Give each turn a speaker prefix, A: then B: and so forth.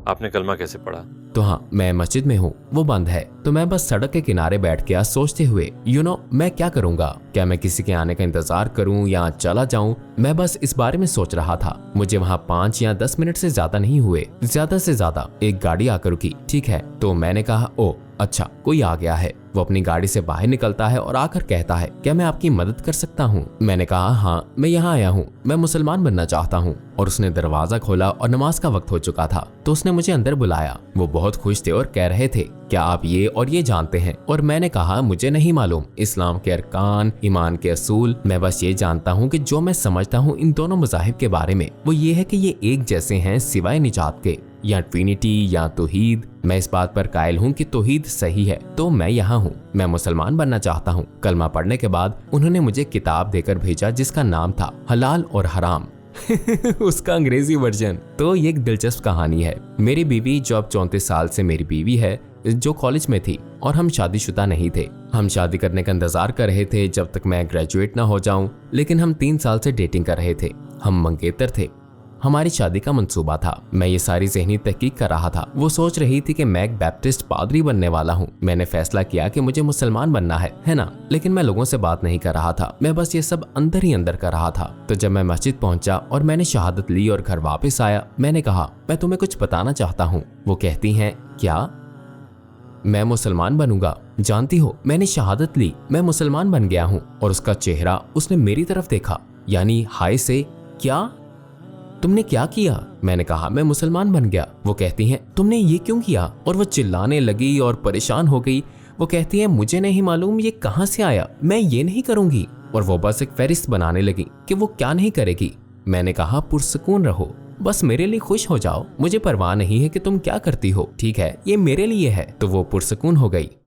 A: आपने कलमा कैसे पढ़ा?
B: तो हाँ, मैं मस्जिद में हूँ, वो बंद है, तो मैं बस सड़क के किनारे बैठ गया सोचते हुए मैं क्या करूँगा, क्या मैं किसी के आने का इंतजार करूँ या चला जाऊँ। मैं बस इस बारे में सोच रहा था। मुझे वहाँ 5 या 10 मिनट से ज्यादा नहीं हुए, ज्यादा से ज्यादा एक गाड़ी आकर रुकी। ठीक है, तो मैंने कहा ओ अच्छा, कोई आ गया है। वो अपनी गाड़ी से बाहर निकलता है और आकर कहता है, क्या मैं आपकी मदद कर सकता हूँ? मैंने कहा हाँ, मैं यहाँ आया हूँ, मैं मुसलमान बनना चाहता हूँ। और उसने दरवाजा खोला और नमाज का वक्त हो चुका था, तो उसने मुझे अंदर बुलाया। वो बहुत खुश थे और कह रहे थे, क्या आप ये और ये जानते हैं? और मैंने कहा मुझे नहीं मालूम इस्लाम के अरकान, ईमान के असूल। मैं बस ये जानता हूँ कि जो मैं समझता हूँ इन दोनों मज़ाहिब के बारे में, वो ये है कि ये एक जैसे हैं सिवाय निजात के, या ट्रिनिटी या तौहीद। मैं इस बात पर कायल हूँ कि तौहीद सही है, तो मैं यहाँ हूँ, मैं मुसलमान बनना चाहता हूँ। कलमा पढ़ने के बाद उन्होंने मुझे किताब देकर भेजा जिसका नाम था हलाल और हराम। उसका अंग्रेजी वर्जन। तो ये एक दिलचस्प कहानी है। मेरी बीवी जो अब 34 साल से मेरी बीवी है, जो कॉलेज में थी, और हम शादीशुदा नहीं थे। हम शादी करने का इंतजार कर रहे थे जब तक मैं ग्रेजुएट ना हो जाऊं, लेकिन हम 3 साल से डेटिंग कर रहे थे। हम मंगेतर थे, हमारी शादी का मंसूबा था। मैं ये सारी ज़हनी तहकीक कर रहा था। वो सोच रही थी कि मैं एक बैप्टिस्ट पादरी बनने वाला हूँ। मैंने फैसला किया कि मुझे मुसलमान बनना है ना। लेकिन मैं लोगों से बात नहीं कर रहा था, मैं बस ये सब अंदर ही अंदर कर रहा था। तो जब मैं मस्जिद पहुंचा और मैंने शहादत ली और घर वापस आया, मैंने कहा मैं तुम्हें कुछ बताना चाहता हूँ। वो कहती हैं क्या? मैं मुसलमान बनूंगा। जानती हो, मैंने शहादत ली, मैं मुसलमान बन गया हूँ। और उसका चेहरा, उसने मेरी तरफ देखा, यानी हाय से, क्या तुमने क्या किया? मैंने कहा मैं मुसलमान बन गया। वो कहती हैं तुमने ये क्यों किया? और वो चिल्लाने लगी और परेशान हो गई। वो कहती है मुझे नहीं मालूम ये कहां से आया, मैं ये नहीं करूंगी। और वो बस एक फहरिस्त बनाने लगी कि वो क्या नहीं करेगी। मैंने कहा पुरसुकून रहो, बस मेरे लिए खुश हो जाओ, मुझे परवाह नहीं है कि तुम क्या करती हो, ठीक है, ये मेरे लिए है। तो वो पुरसुकून हो गई।